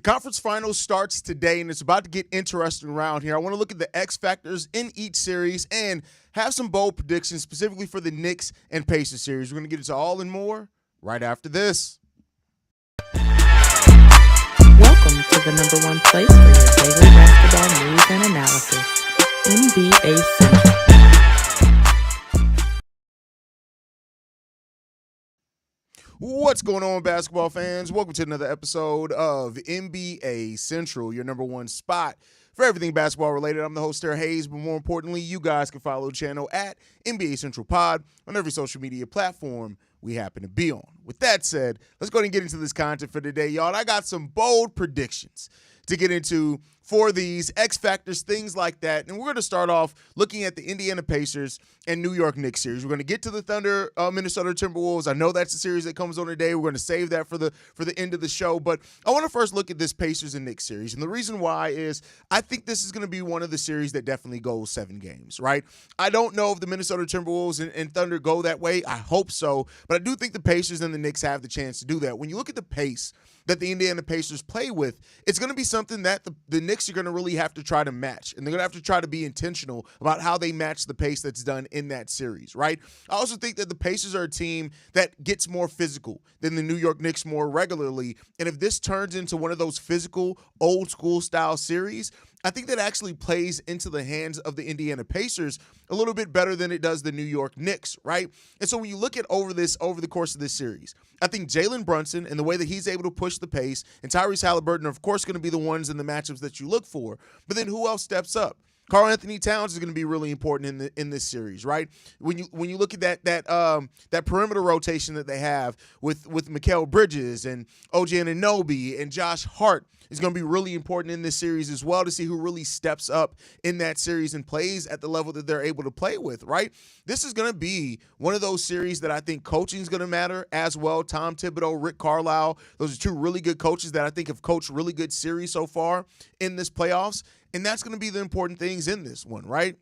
The conference finals starts today, and it's about to get interesting around here. I want to look at the X factors in each series and have some bold predictions specifically for the Knicks and Pacers series. We're going to get into all and more right after this. Welcome to the number one place for your daily basketball news and analysis, NBA Central. What's going on, basketball fans? Welcome to another episode of NBA Central, your number one spot for everything basketball related. I'm the host there, Haize, but more importantly, you guys can follow the channel at NBA Central Pod on every social media platform we happen to be on. With that said, let's go ahead and get into this content for today, y'all. I got some bold predictions to get into for these X factors, things like that. And we're going to start off looking at the Indiana Pacers and New York Knicks series. We're going to get to the Thunder, Minnesota Timberwolves. I know that's the series that comes on today. We're going to save that for the end of the show. But I want to first look at this Pacers and Knicks series. And the reason why is I think this is going to be one of the series that definitely goes 7 games, right? I don't know if the Minnesota Timberwolves and Thunder go that way. I hope so. But I do think the Pacers and the Knicks have the chance to do that. When you look at the pace that the Indiana Pacers play with, it's going to be something that the Knicks are going to really have to try to match. And they're going to have to try to be intentional about how they match the pace that's done in that series, right? I also think that the Pacers are a team that gets more physical than the New York Knicks more regularly. And if this turns into one of those physical, old school style series, I think that actually plays into the hands of the Indiana Pacers a little bit better than it does the New York Knicks, right? And so when you look at over the course of this series, I think Jalen Brunson and the way that he's able to push the pace and Tyrese Halliburton are, of course, going to be the ones in the matchups that you look for. But then who else steps up? Karl-Anthony Towns is going to be really important in this series, right? When you look at that perimeter rotation that they have with Mikal Bridges and OG Anunoby and Josh Hart is going to be really important in this series as well to see who really steps up in that series and plays at the level that they're able to play with, right? This is going to be one of those series that I think coaching is going to matter as well. Tom Thibodeau, Rick Carlisle, those are two really good coaches that I think have coached really good series so far in this playoffs. And that's going to be the important things in this one, right?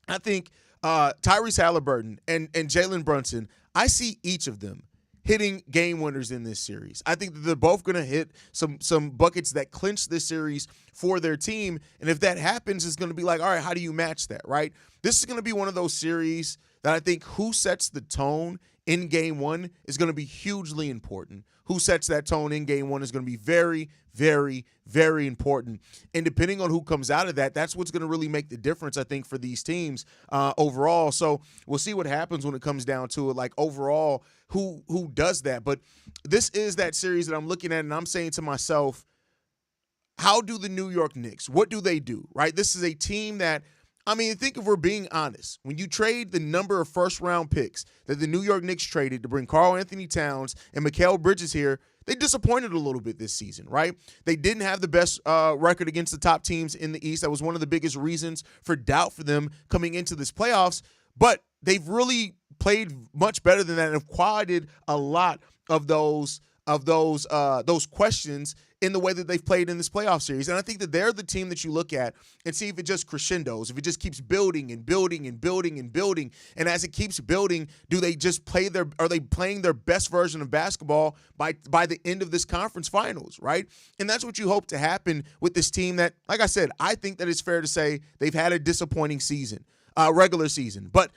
I think Tyrese Halliburton and Jalen Brunson, I see each of them hitting game winners in this series. I think that they're both going to hit some buckets that clinch this series for their team. And if that happens, it's going to be like, all right, how do you match that, right? This is going to be one of those series that I think who sets the tone in game one is going to be hugely important. Who sets that tone in game one is going to be very, very, very important. And depending on who comes out of that, that's what's going to really make the difference, I think, for these teams overall. So we'll see what happens when it comes down to it, like overall, who does that. But this is that series that I'm looking at, and I'm saying to myself, how do the New York Knicks, what do they do, right? This is a team that, I mean, think if we're being honest, when you trade the number of first-round picks that the New York Knicks traded to bring Karl-Anthony Towns and Mikal Bridges here, they disappointed a little bit this season, right? They didn't have the best record against the top teams in the East. That was one of the biggest reasons for doubt for them coming into this playoffs. But they've really played much better than that and have quieted a lot of those questions in the way that they've played in this playoff series. And I think that they're the team that you look at and see if it just crescendos, if it just keeps building and building and building and building. And as it keeps building, are they playing their best version of basketball by the end of this conference finals, right? And that's what you hope to happen with this team that, like I said, I think that it's fair to say they've had a disappointing season, regular season. But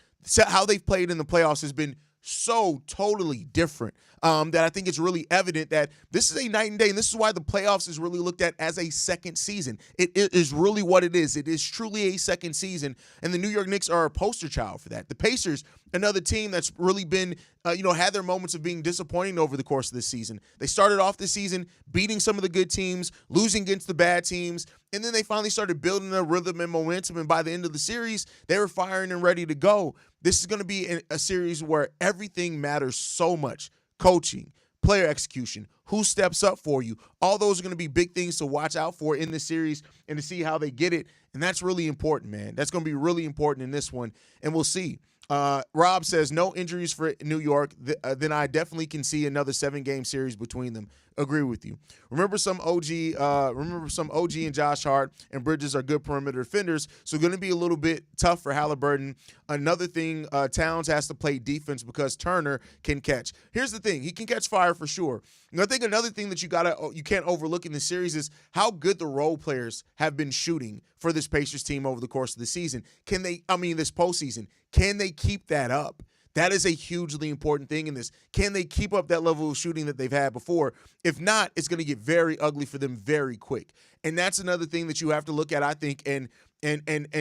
how they've played in the playoffs has been so totally different that I think it's really evident that this is a night and day, and this is why the playoffs is really looked at as a second season. It is really what it is. It is truly a second season, and the New York Knicks are a poster child for that. The Pacers, another team that's really been, had their moments of being disappointing over the course of this season. They started off this season beating some of the good teams, losing against the bad teams, and then they finally started building their rhythm and momentum, and by the end of the series, they were firing and ready to go. This is going to be a series where everything matters so much. Coaching, player execution, who steps up for you. All those are going to be big things to watch out for in this series and to see how they get it. And that's really important, man. That's going to be really important in this one. And we'll see. Rob says no injuries for New York. Then I definitely can see another 7-game series between them. agree with you. Remember some OG and Josh Hart and Bridges are good perimeter defenders, so going to be a little bit tough for Halliburton. Another thing, Towns has to play defense because Turner can catch. Here's the thing: he can catch fire for sure. And I think another thing that you can't overlook in the series is how good the role players have been shooting for this Pacers team over the course of the season. This postseason, can they keep that up? That is a hugely important thing in this. Can they keep up that level of shooting that they've had before? If not, it's going to get very ugly for them very quick. And that's another thing that you have to look at, I think, and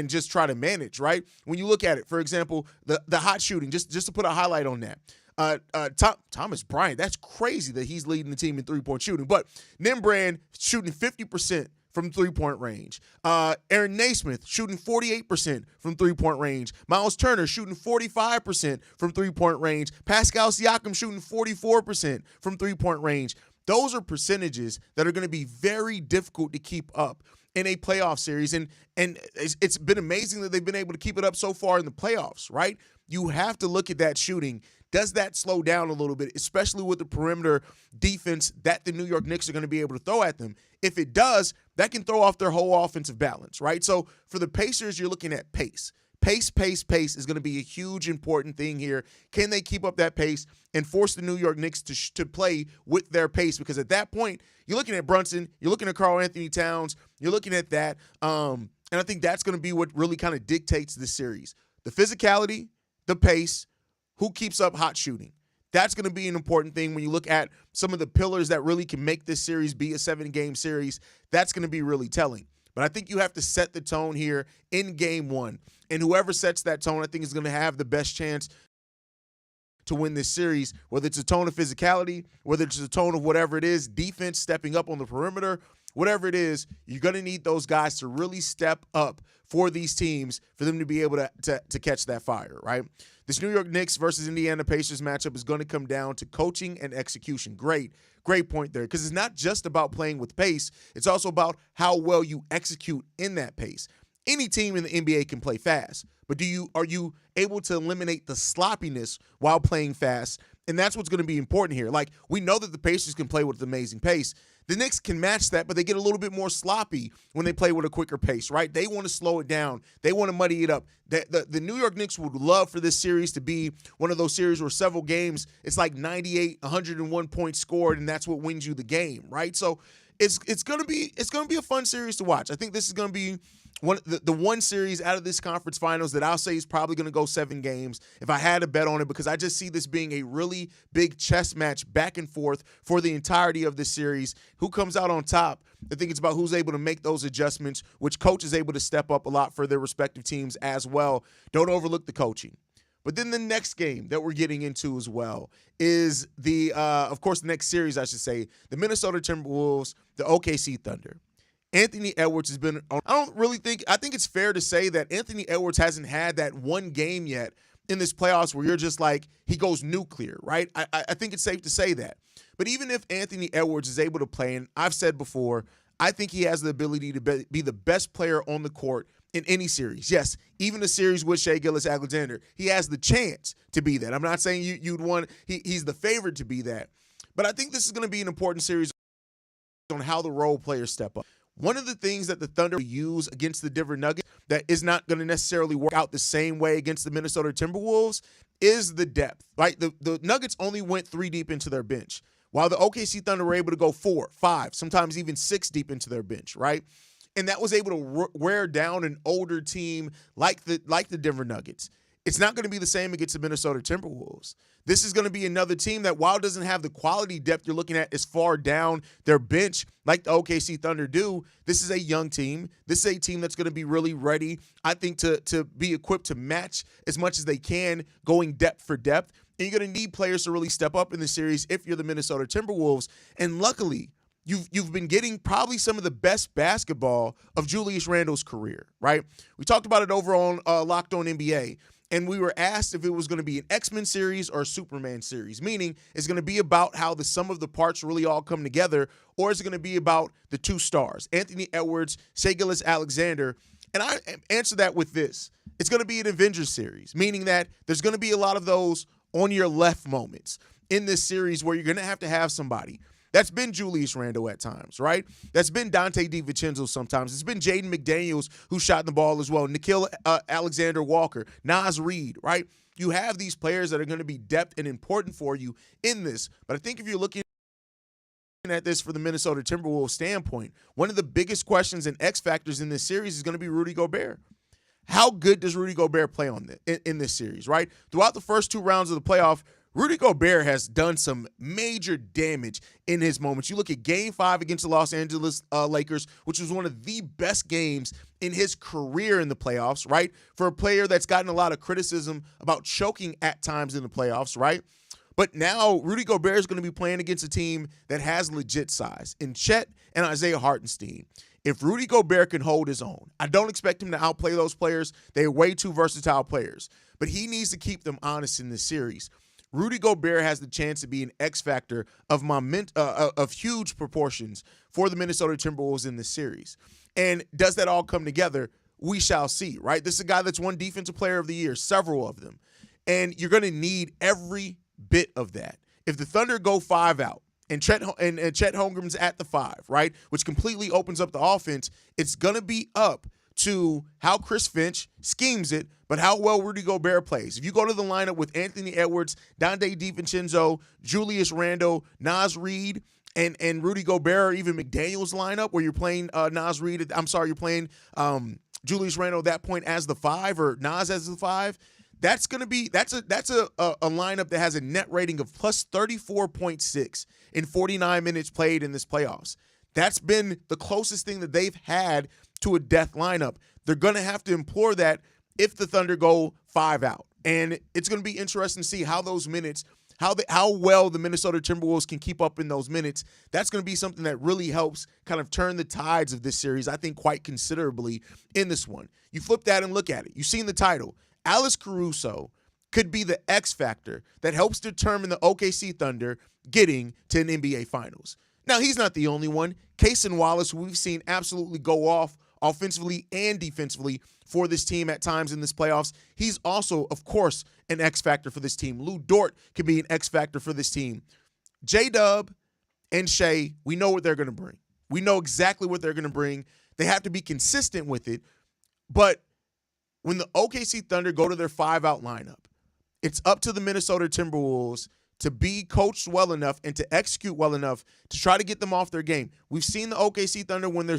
just try to manage, right? When you look at it, for example, the hot shooting, just to put a highlight on that. Thomas Bryant, that's crazy that he's leading the team in three-point shooting. But Nimbrand shooting 50% from three-point range. Aaron Naismith shooting 48% from three-point range. Miles Turner shooting 45% from three-point range. Pascal Siakam shooting 44% from three-point range. Those are percentages that are going to be very difficult to keep up in a playoff series. And it's been amazing that they've been able to keep it up so far in the playoffs, right? You have to look at that shooting. Does that slow down a little bit, especially with the perimeter defense that the New York Knicks are going to be able to throw at them? If it does, that can throw off their whole offensive balance, right? So for the Pacers, you're looking at pace. Pace is going to be a huge important thing here. Can they keep up that pace and force the New York Knicks to play with their pace? Because at that point, you're looking at Brunson, you're looking at Karl Anthony Towns, you're looking at that. And I think that's going to be what really kind of dictates this series. The physicality, the pace, who keeps up hot shooting. That's going to be an important thing when you look at some of the pillars that really can make this series be a 7-game series. That's going to be really telling. But I think you have to set the tone here in game one. And whoever sets that tone, I think, is going to have the best chance to win this series, whether it's a tone of physicality, whether it's a tone of whatever it is, defense stepping up on the perimeter, whatever it is, you're going to need those guys to really step up for these teams for them to be able to catch that fire, right? This New York Knicks versus Indiana Pacers matchup is going to come down to coaching and execution. Great point there, because it's not just about playing with pace. It's also about how well you execute in that pace. Any team in the NBA can play fast, but are you able to eliminate the sloppiness while playing fast? And that's what's going to be important here. Like, we know that the Pacers can play with amazing pace. The Knicks can match that, but they get a little bit more sloppy when they play with a quicker pace, right? They want to slow it down. They want to muddy it up. The New York Knicks would love for this series to be one of those series where several games, it's like 98, 101 points scored, and that's what wins you the game, right? So it's going to be a fun series to watch. I think this is going to be the one series out of this conference finals that I'll say is probably going to go 7 games if I had to bet on it, because I just see this being a really big chess match back and forth for the entirety of this series. Who comes out on top? I think it's about who's able to make those adjustments, which coach is able to step up a lot for their respective teams as well. Don't overlook the coaching. But then the next game that we're getting into as well is of course, the next series, I should say, the Minnesota Timberwolves, the OKC Thunder. Anthony Edwards has been on. I think it's fair to say that Anthony Edwards hasn't had that one game yet in this playoffs where you're just like, he goes nuclear, right? I think it's safe to say that. But even if Anthony Edwards is able to play, and I've said before, I think he has the ability to be the best player on the court in any series. Yes, even a series with Shai Gilgeous-Alexander. He has the chance to be that. I'm not saying you'd want – he's the favorite to be that. But I think this is going to be an important series on how the role players step up. One of the things that the Thunder use against the Denver Nuggets that is not going to necessarily work out the same way against the Minnesota Timberwolves is the depth, right? The Nuggets only went 3 deep into their bench, while the OKC Thunder were able to go 4, 5, sometimes even 6 deep into their bench, right? And that was able to wear down an older team like the Denver Nuggets. It's not going to be the same against the Minnesota Timberwolves. This is going to be another team that, while it doesn't have the quality depth you're looking at as far down their bench like the OKC Thunder do, this is a young team. This is a team that's going to be really ready, I think, to be equipped to match as much as they can, going depth for depth. And you're going to need players to really step up in the series if you're the Minnesota Timberwolves. And luckily, you've been getting probably some of the best basketball of Julius Randle's career, right? We talked about it over on Locked On NBA. And we were asked if it was going to be an X-Men series or a Superman series, meaning it's going to be about how the sum of the parts really all come together, or is it going to be about the 2 stars, Anthony Edwards, Shai Gilgeous-Alexander? And I answer that with this. It's going to be an Avengers series, meaning that there's going to be a lot of those on your left moments in this series where you're going to have somebody That's been Julius Randle at times, right? That's been Dante DiVincenzo sometimes. It's been Jaden McDaniels who shot the ball as well. Nikhil Alexander Walker, Naz Reid, right? You have these players that are going to be depth and important for you in this. But I think if you're looking at this for the Minnesota Timberwolves standpoint, one of the biggest questions and X factors in this series is going to be Rudy Gobert. How good does Rudy Gobert play in this series, right? Throughout the first 2 rounds of the playoff, Rudy Gobert has done some major damage in his moments. You look at Game 5 against the Los Angeles Lakers, which was one of the best games in his career in the playoffs, right? For a player that's gotten a lot of criticism about choking at times in the playoffs, right? But now Rudy Gobert is going to be playing against a team that has legit size in Chet and Isaiah Hartenstein. If Rudy Gobert can hold his own, I don't expect him to outplay those players. They're way too versatile players. But he needs to keep them honest in this series. Rudy Gobert has the chance to be an X factor of huge proportions for the Minnesota Timberwolves in this series. And does that all come together? We shall see, right? This is a guy that's won Defensive Player of the Year, several of them. And you're going to need every bit of that. If the Thunder go 5 out, and Chet Holmgren's at the 5, right, which completely opens up the offense, it's going to be up to how Chris Finch schemes it, but how well Rudy Gobert plays. If you go to the lineup with Anthony Edwards, Dante DiVincenzo, Julius Randle, Naz Reid, and Rudy Gobert, or even McDaniels lineup where you're playing you're playing Julius Randle at that point as the 5 or Naz as the 5, that's a lineup that has a net rating of plus 34.6 in 49 minutes played in this playoffs. That's been the closest thing that they've had to a death lineup. They're going to have to implore that if the Thunder go 5 out. And it's going to be interesting to see how those minutes, how well the Minnesota Timberwolves can keep up in those minutes. That's going to be something that really helps kind of turn the tides of this series, I think, quite considerably in this one. You flip that and look at it. You've seen the title. Alex Caruso could be the X factor that helps determine the OKC Thunder getting to an NBA Finals. Now, he's not the only one. Cason Wallace, who we've seen absolutely go off offensively and defensively for this team at times in this playoffs. He's also, of course, an X factor for this team. Lou Dort could be an X factor for this team. J-Dub and Shea, we know what they're going to bring. We know exactly what they're going to bring. They have to be consistent with it. But when the OKC Thunder go to their 5-out lineup, it's up to the Minnesota Timberwolves to be coached well enough and to execute well enough to try to get them off their game. We've seen the OKC Thunder when their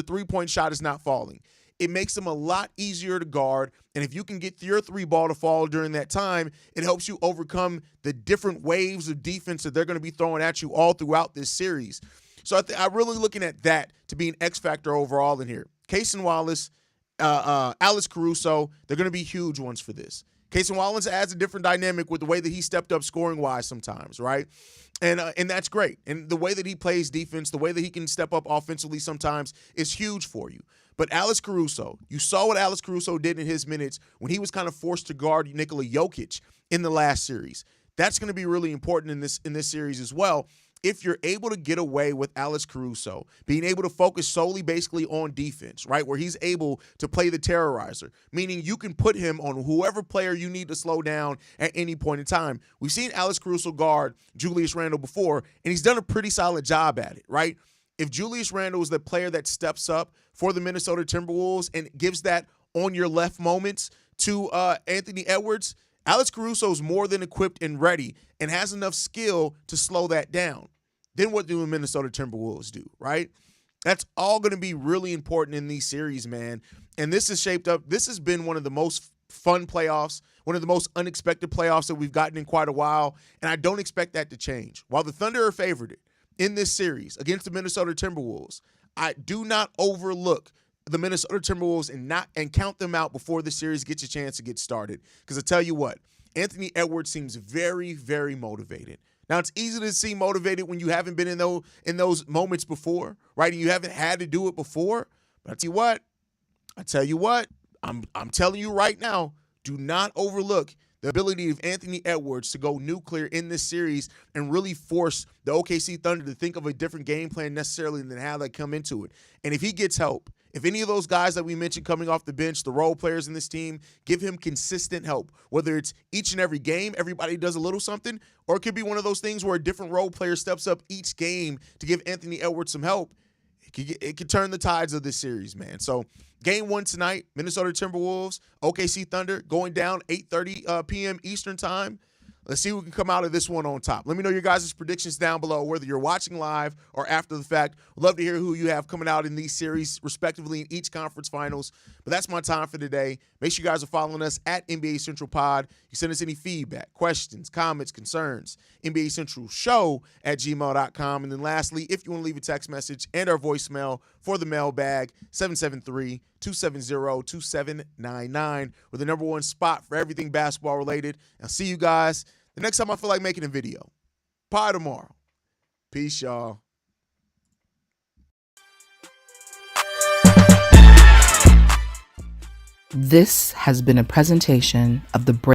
three-point shot is not falling. It makes them a lot easier to guard, and if you can get your 3-ball to fall during that time, it helps you overcome the different waves of defense that they're going to be throwing at you all throughout this series. So I'm really looking at that to be an X factor overall in here. Cason Wallace, Alex Caruso, they're going to be huge ones for this. Cason Wallace adds a different dynamic with the way that he stepped up scoring-wise sometimes, right? And that's great. And the way that he plays defense, the way that he can step up offensively sometimes is huge for you. But Alex Caruso, you saw what Alex Caruso did in his minutes when he was kind of forced to guard Nikola Jokic in the last series. That's going to be really important in this series as well. If you're able to get away with Alex Caruso, being able to focus solely basically on defense, right, where he's able to play the terrorizer, meaning you can put him on whoever player you need to slow down at any point in time. We've seen Alex Caruso guard Julius Randle before, and he's done a pretty solid job at it, right? If Julius Randle is the player that steps up for the Minnesota Timberwolves and gives that on-your-left moments to Anthony Edwards, Alex Caruso is more than equipped and ready and has enough skill to slow that down. Then what do the Minnesota Timberwolves do, right? That's all going to be really important in these series, man. And this is shaped up. This has been one of the most fun playoffs, one of the most unexpected playoffs that we've gotten in quite a while, and I don't expect that to change. While the Thunder are favored in this series against the Minnesota Timberwolves, I do not overlook the Minnesota Timberwolves and count them out before the series gets a chance to get started. Because I tell you what, Anthony Edwards seems very, very motivated. Now, it's easy to seem motivated when you haven't been in those moments before, right? And you haven't had to do it before. But I tell you what, I'm telling you right now, do not overlook The ability of Anthony Edwards to go nuclear in this series and really force the OKC Thunder to think of a different game plan necessarily than how they come into it. And if he gets help, if any of those guys that we mentioned coming off the bench, the role players in this team, give him consistent help, whether it's each and every game, everybody does a little something, or it could be one of those things where a different role player steps up each game to give Anthony Edwards some help, it could turn the tides of this series, man. So game 1 tonight, Minnesota Timberwolves, OKC Thunder, going down 8:30 p.m. Eastern time. Let's see who can come out of this one on top. Let me know your guys' predictions down below, whether you're watching live or after the fact. We'd love to hear who you have coming out in these series, respectively, in each conference finals. But that's my time for today. Make sure you guys are following us at NBA Central Pod. You send us any feedback, questions, comments, concerns, NBA Central Show at gmail.com. And then lastly, if you want to leave a text message and our voicemail for the mailbag, 773-270-2799. We're the number one spot for everything basketball related. I'll see you guys the next time I feel like making a video. Pie tomorrow. Peace, y'all. This has been a presentation of the